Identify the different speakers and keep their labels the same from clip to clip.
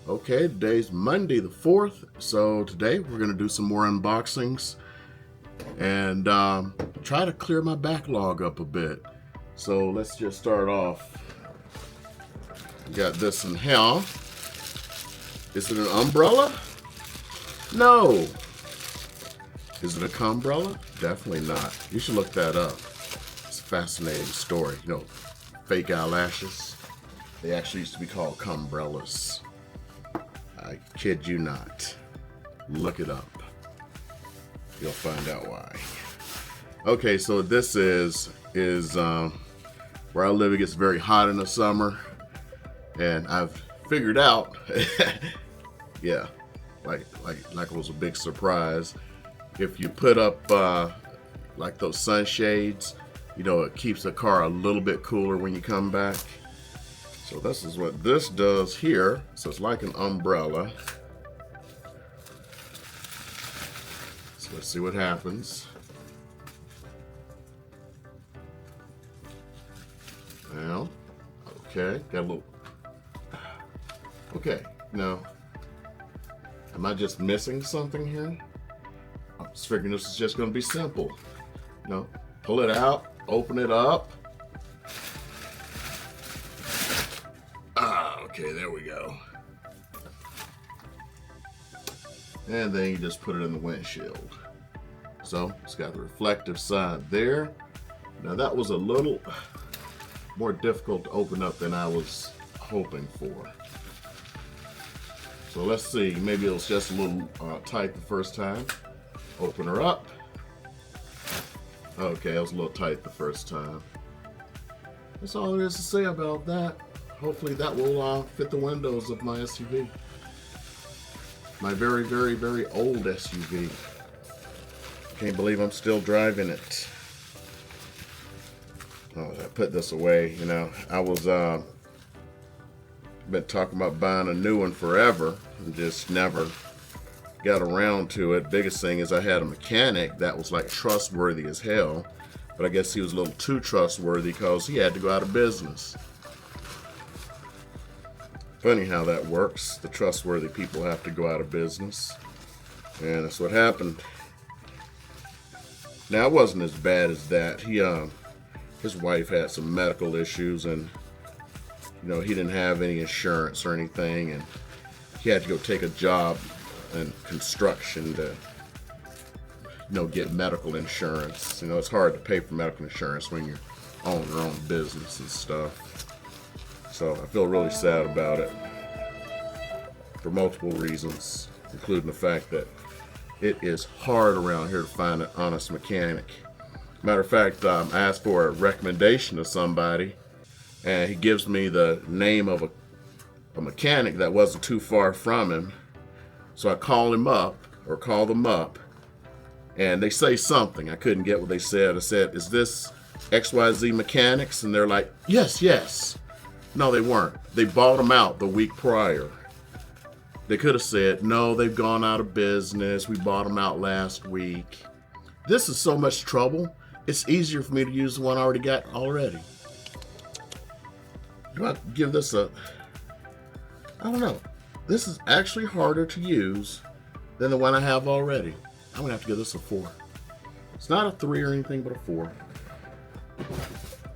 Speaker 1: Okay, today's Monday the 4th, so today we're going to do some more unboxings and try to clear my backlog up a bit. So let's just start off. Got this in here. Is it an umbrella? No. Is it a cumbrella? Definitely not. You should look that up. It's a fascinating story. You know, fake eyelashes. They actually used to be called cumbrellas. I kid you not. Look it up. You'll find out why. Okay, so this is where I live. It gets very hot in the summer, and I've figured out, yeah, like it was a big surprise. If you put up like those sunshades, you know, it keeps the car a little bit cooler when you come back. So this is what this does here. So it's like an umbrella. So let's see what happens. Well, okay, got a little. Okay, now, am I just missing something here? I was figuring this is just going to be simple. You know, pull it out, open it up. Okay, there we go. And then you just put it in the windshield. So it's got the reflective side there. Now that was a little more difficult to open up than I was hoping for. So let's see, maybe it was just a little tight the first time. Open her up. Okay, it was a little tight the first time. That's all there is to say about that. Hopefully that will fit the windows of my SUV. My very, very, very old SUV. Can't believe I'm still driving it. Oh, I put this away, you know. I was been talking about buying a new one forever and just never got around to it. Biggest thing is I had a mechanic that was like trustworthy as hell, but I guess he was a little too trustworthy because he had to go out of business. Funny how that works. The trustworthy people have to go out of business, and that's what happened. Now it wasn't as bad as that. His wife had some medical issues, and you know, he didn't have any insurance or anything, and he had to go take a job in construction to, you know, get medical insurance. You know, it's hard to pay for medical insurance when you're owning your own business and stuff. So I feel really sad about it for multiple reasons, including the fact that it is hard around here to find an honest mechanic. Matter of fact, I asked for a recommendation of somebody, and he gives me the name of a mechanic that wasn't too far from him. So I call them up, and they say something. I couldn't get what they said. I said, "Is this XYZ Mechanics?" And they're like, "Yes, yes." No, they weren't. They bought them out the week prior. They could have said, "No, they've gone out of business. We bought them out last week." This is so much trouble. It's easier for me to use the one I already got already. Do I give this a... I don't know. This is actually harder to use than the one I have already. I'm going to have to give this a 4. It's not a 3 or anything, but a 4.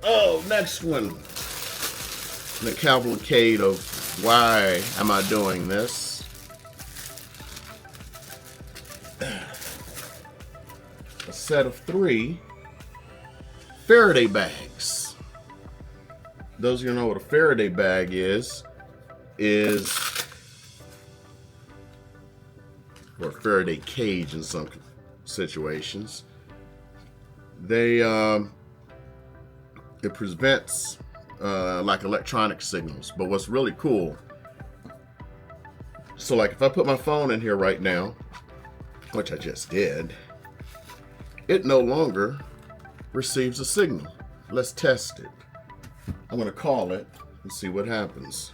Speaker 1: Oh, next one. The cavalcade of why am I doing this? A set of 3 Faraday bags. Those of you who know what a Faraday bag is or a Faraday cage in some situations. It prevents like electronic signals. But what's really cool, so like if I put my phone in here right now, which I just did, it no longer receives a signal. Let's test it. I'm going to call it and see what happens.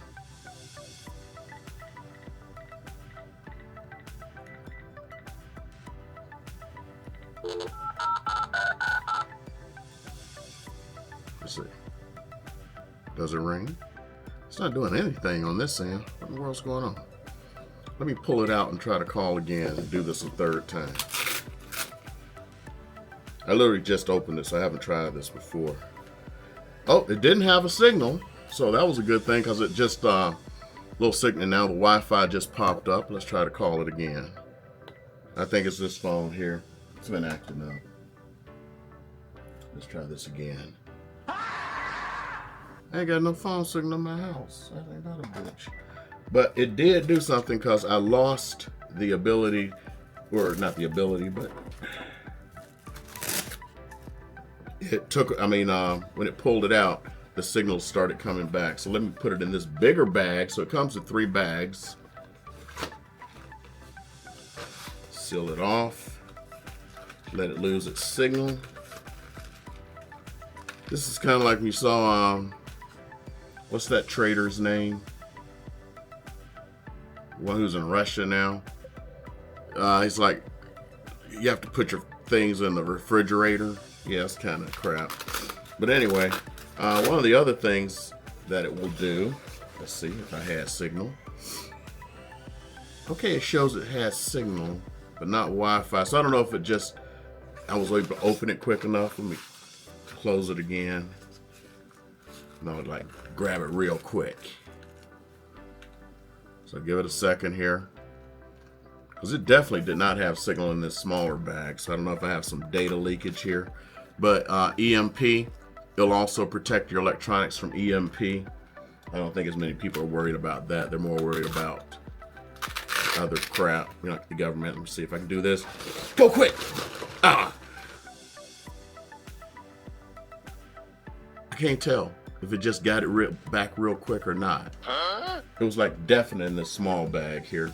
Speaker 1: Let's see. Does it ring? It's not doing anything on this end. What in the world's going on? Let me pull it out and try to call again and do this a third time. I literally just opened this. I haven't tried this before. Oh, it didn't have a signal. So that was a good thing because it just, little signal. Now the Wi-Fi just popped up. Let's try to call it again. I think it's this phone here. It's been acting up. Let's try this again. I ain't got no phone signal in my house. That ain't not a bitch. But it did do something because I lost the ability, or not the ability, but it took, when it pulled it out, the signal started coming back. So let me put it in this bigger bag. So it comes in 3 bags. Seal it off. Let it lose its signal. This is kind of like when you saw, what's that trader's name? One who's in Russia now. He's like, you have to put your things in the refrigerator. Yeah, it's kind of crap. But anyway, one of the other things that it will do, let's see if I had signal. Okay, it shows it has signal, but not Wi-Fi. So I don't know if it just, I was able to open it quick enough. Let me close it again. No, like grab it real quick. So give it a second here. Because it definitely did not have signal in this smaller bag. So I don't know if I have some data leakage here. But EMP, it'll also protect your electronics from EMP. I don't think as many people are worried about that. They're more worried about other crap. You know, like the government. Let me see if I can do this. Go quick! Ah! I can't tell if it just got it back real quick or not. It was like definite in this small bag here.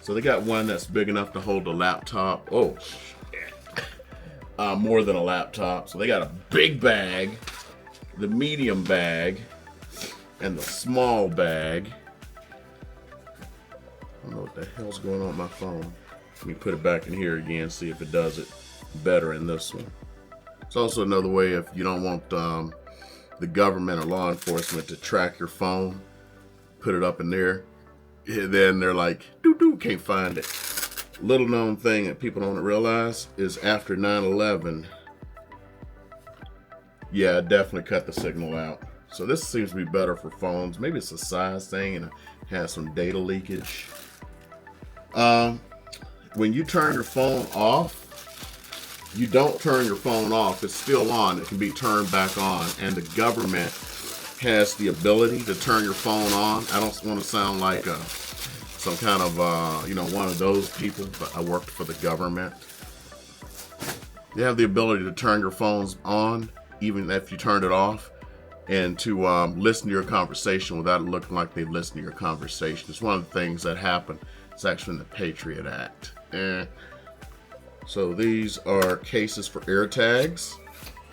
Speaker 1: So they got one that's big enough to hold a laptop. Oh, shit. More than a laptop. So they got a big bag, the medium bag, and the small bag. I don't know what the hell's going on with my phone. Let me put it back in here again, see if it does it better in this one. It's also another way if you don't want the government or law enforcement to track your phone, put it up in there. And then they're like, doo-doo, can't find it. Little known thing that people don't realize is after 9/11, yeah, it definitely cut the signal out. So this seems to be better for phones. Maybe it's a size thing and it has some data leakage. When you turn your phone off, you don't turn your phone off. It's still on. It can be turned back on. And the government has the ability to turn your phone on. I don't want to sound like some kind of, one of those people, but I worked for the government. You have the ability to turn your phones on, even if you turned it off, and to listen to your conversation without it looking like they listen to your conversation. It's one of the things that happened. It's actually in the Patriot Act. So these are cases for AirTags.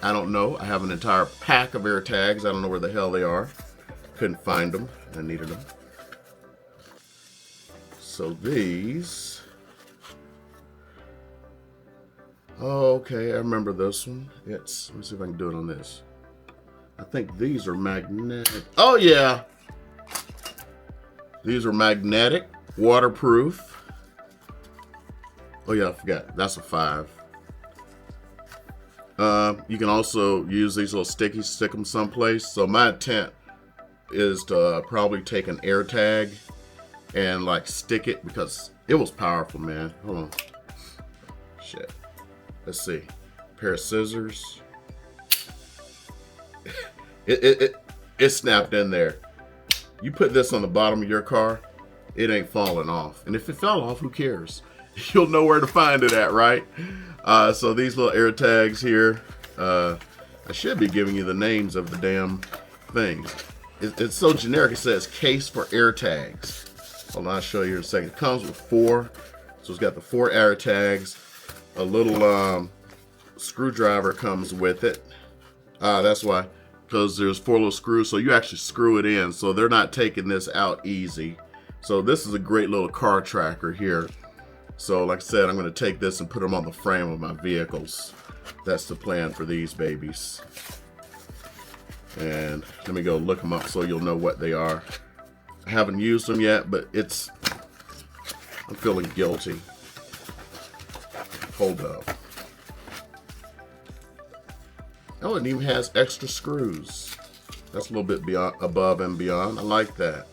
Speaker 1: I don't know. I have an entire pack of AirTags. I don't know where the hell they are. Couldn't find them. I needed them. So these. Oh, okay, I remember this one. Let me see if I can do it on this. I think these are magnetic. Oh yeah. These are magnetic, waterproof. Oh yeah, I forgot. That's a 5. You can also use these little stickies, stick them someplace. So my intent is to probably take an AirTag and like stick it because it was powerful, man. Hold on. Shit. Let's see. Pair of scissors. It snapped in there. You put this on the bottom of your car, it ain't falling off. And if it fell off, who cares? You'll know where to find it at, right? So these little AirTags here, I should be giving you the names of the damn things. It's so generic. It says case for AirTags. Hold on, I'll show you in a second. It comes with 4. So it's got the 4 AirTags. A little screwdriver comes with it. That's why, because there's 4 little screws. So you actually screw it in. So they're not taking this out easy. So this is a great little car tracker here. So like I said, I'm going to take this and put them on the frame of my vehicles. That's the plan for these babies. And let me go look them up so you'll know what they are. I haven't used them yet, but it's I'm feeling guilty. Hold up. Oh, it even has extra screws. That's a little bit beyond, above and beyond. I like that.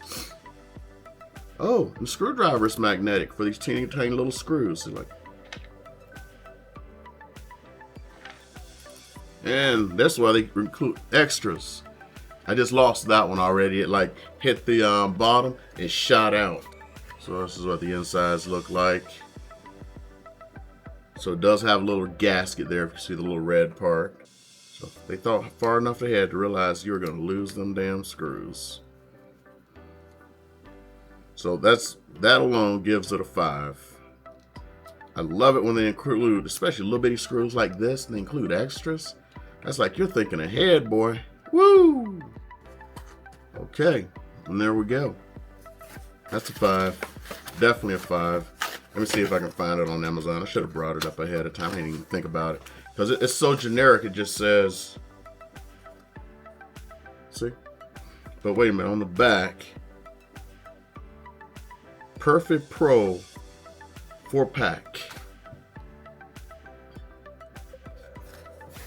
Speaker 1: Oh, the screwdriver is magnetic for these teeny tiny little screws. Like, and that's why they include extras. I just lost that one already. It like hit the bottom and shot out. So this is what the insides look like. So it does have a little gasket there if you see the little red part. So they thought far enough ahead to realize you were going to lose them damn screws. So that alone gives it a 5. I love it when they include, especially little bitty screws like this, and they include extras. That's like you're thinking ahead, boy. Woo! Okay, and there we go. That's a 5. Definitely a 5. Let me see if I can find it on Amazon. I should have brought it up ahead of time. I didn't even think about it. Because it's so generic, it just says... See? But wait a minute, on the back... Perfect Pro 4-pack.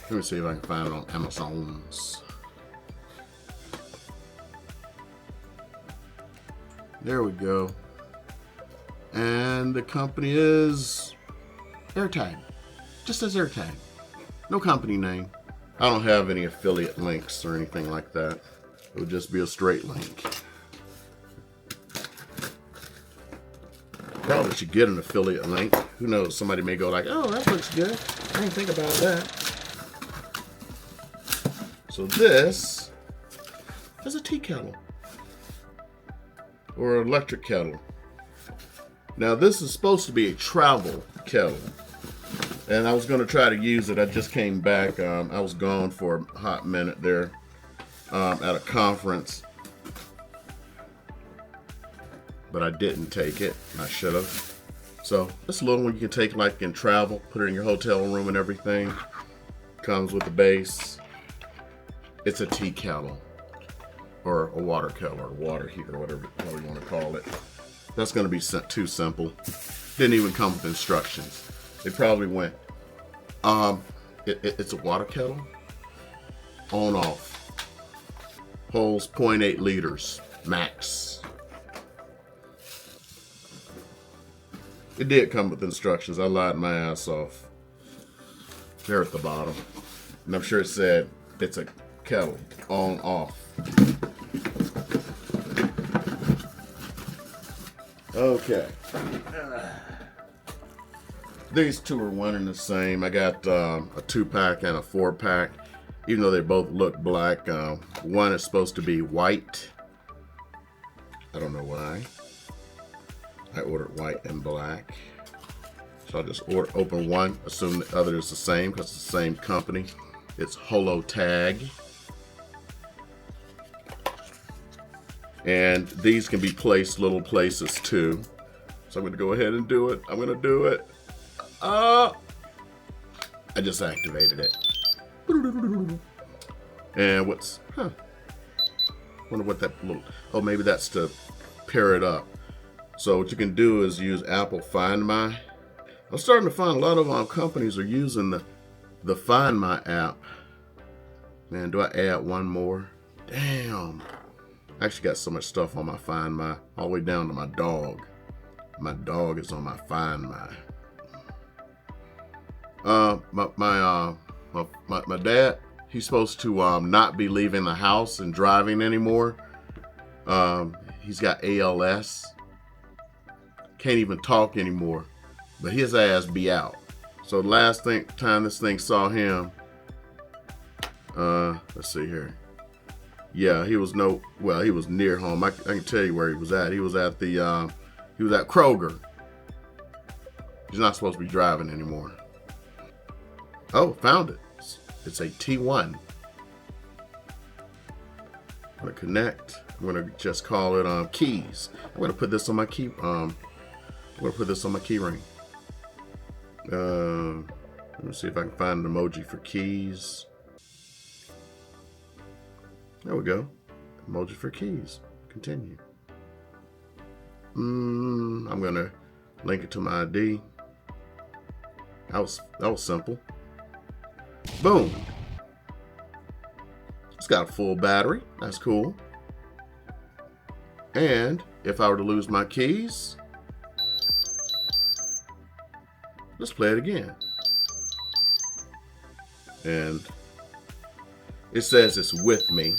Speaker 1: Let me see if I can find it on Amazon. There we go. And the company is AirTag. Just says AirTag. No company name. I don't have any affiliate links or anything like that. It would just be a straight link. Probably should get an affiliate link. Who knows? Somebody may go like, oh, that looks good. I didn't think about that. So this is a tea kettle. Or an electric kettle. Now this is supposed to be a travel kettle. And I was going to try to use it. I just came back. I was gone for a hot minute there at a conference. But I didn't take it. I should have. So this little one you can take like in travel. Put it in your hotel room and everything. Comes with the base. It's a tea kettle. Or a water kettle or water heater, whatever you want to call it. That's going to be too simple. Didn't even come with instructions. They probably went, it's a water kettle, on off, holds 0.8 liters, max. It did come with instructions. I lied my ass off. There at the bottom. And I'm sure it said, it's a kettle, on off. Okay. These two are one and the same. I got a 2-pack and a 4-pack. Even though they both look black, one is supposed to be white. I don't know why. I ordered white and black. So I'll just open one, assume the other is the same because it's the same company. It's Holo Tag. And these can be placed little places too. So I'm going to go ahead and do it. I'm going to do it. I just activated it. And wonder what that little, oh, maybe that's to pair it up. So what you can do is use Apple Find My. I'm starting to find a lot of companies are using the Find My app. Man, do I add one more? Damn. I actually got so much stuff on my Find My, all the way down to my dog. My dog is on my Find My. My dad, he's supposed to not be leaving the house and driving anymore. He's got ALS. Can't even talk anymore. But his ass be out. So the last time this thing saw him, let's see here. Yeah, he was near home. I can tell you where he was at. He was at Kroger. He's not supposed to be driving anymore. Oh, found it. It's a T1. I'm gonna connect. I'm gonna just call it keys. I'm gonna put this on my key. I'm gonna put this on my key ring. Let me see if I can find an emoji for keys. There we go. Emoji for keys. Continue. I'm gonna Link it to my ID. That was simple. Boom. It's got a full battery. That's cool. And if I were to lose my keys, let's play it again. And it says it's with me,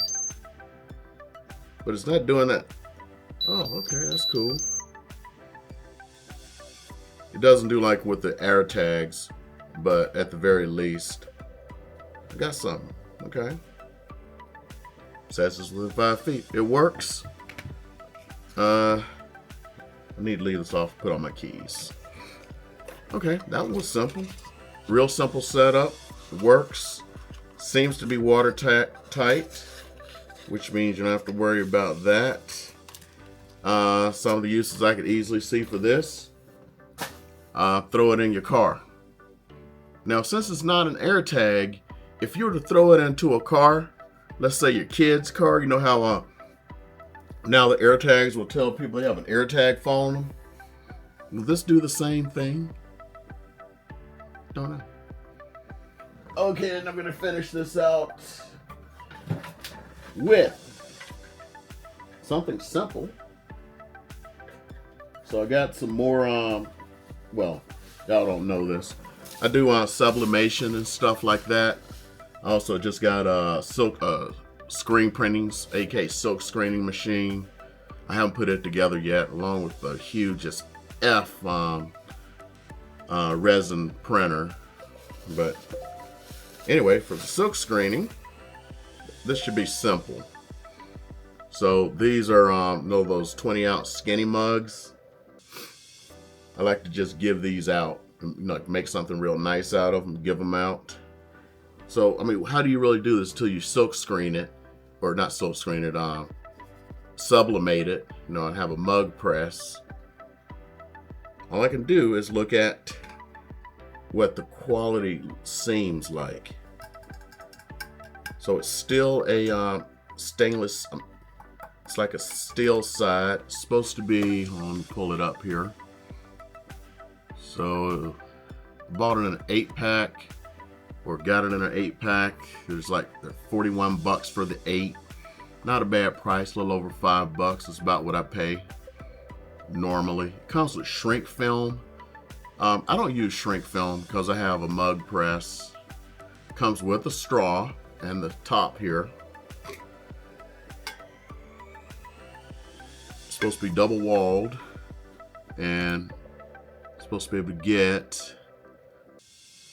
Speaker 1: but it's not doing that. Oh, okay, that's cool. It doesn't do like with the air tags, but at the very least, I got something. Okay. Says it's within 5 feet. It works. I need to leave this off, put on my keys. Okay, that one was simple. Real simple setup. Works. Seems to be watertight, which means you don't have to worry about that. Some of the uses I could easily see for this. Throw it in your car. Now, since it's not an air tag, if you were to throw it into a car, let's say your kid's car, you know how now the air tags will tell people they have an air tag following them? Will this do the same thing? Don't know. Okay, and I'm going to finish this out with something simple. So I got some more, well, y'all don't know this. I do sublimation and stuff like that. I also just got silk screen printings, aka silk screening machine. I haven't put it together yet, along with the hugest resin printer. But anyway, for the silk screening, this should be simple. So these are those 20-ounce skinny mugs. I like to just give these out, like make something real nice out of them, give them out. So, I mean, how do you really do this till you silk screen it, or not silk screen it, sublimate it, and have a mug press. All I can do is look at what the quality seems like. So it's still a stainless, it's like a steel side. It's supposed to be, let me pull it up here. So, bought it in an 8-pack, or got it in an 8-pack. There's like $41 for the 8. Not a bad price, a little over $5. It's about what I pay normally. It comes with shrink film. I don't use shrink film because I have a mug press. It comes with a straw and the top here. It's supposed to be double walled, and supposed to be able to get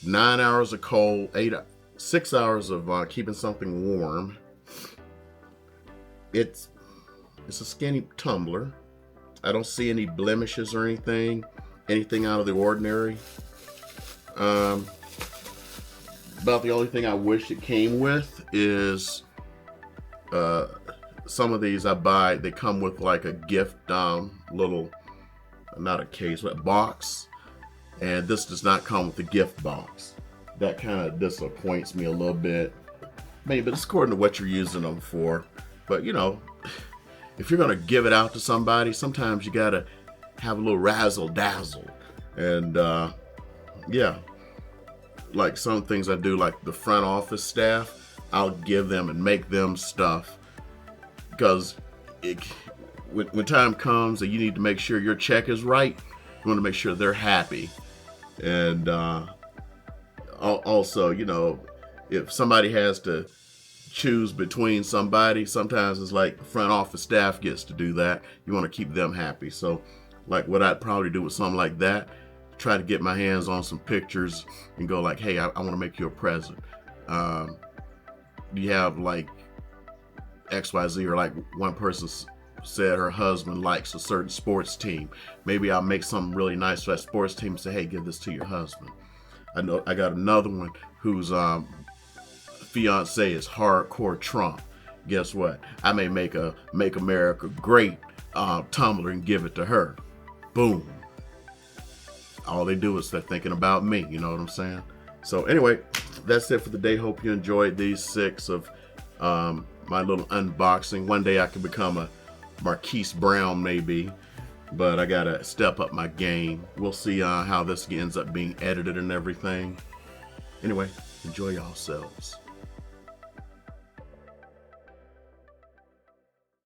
Speaker 1: 9 hours of cold, 6 hours of keeping something warm. It's a skinny tumbler. I don't see any blemishes or anything out of the ordinary. About the only thing I wish it came with is some of these I buy, they come with like a gift little, not a case, but box. And this does not come with the gift box. That kind of disappoints me a little bit. Maybe it's according to what you're using them for. But if you're gonna give it out to somebody, sometimes you gotta have a little razzle dazzle. And yeah, like some things I do, like the front office staff, I'll give them and make them stuff, because when time comes and you need to make sure your check is right, you want to make sure they're happy. And also, if somebody has to choose between somebody, sometimes it's like the front office staff gets to do that. You want to keep them happy. So like what I'd probably do with something like that, try to get my hands on some pictures and go like, hey, I want to make you a present. You have like XYZ, or like one person said her husband likes a certain sports team. Maybe I'll make something really nice for that sports team and say, hey, give this to your husband. I know I got another one whose fiance is hardcore Trump. Guess what? I may make a Make America Great tumbler and give it to her. Boom. All they do is they're thinking about me. You know what I'm saying? So anyway, that's it for the day. Hope you enjoyed these 6 of my little unboxing. One day I could become a Marquise Brown maybe, but I gotta step up my game. We'll see how this ends up being edited and everything. Anyway, enjoy yourselves.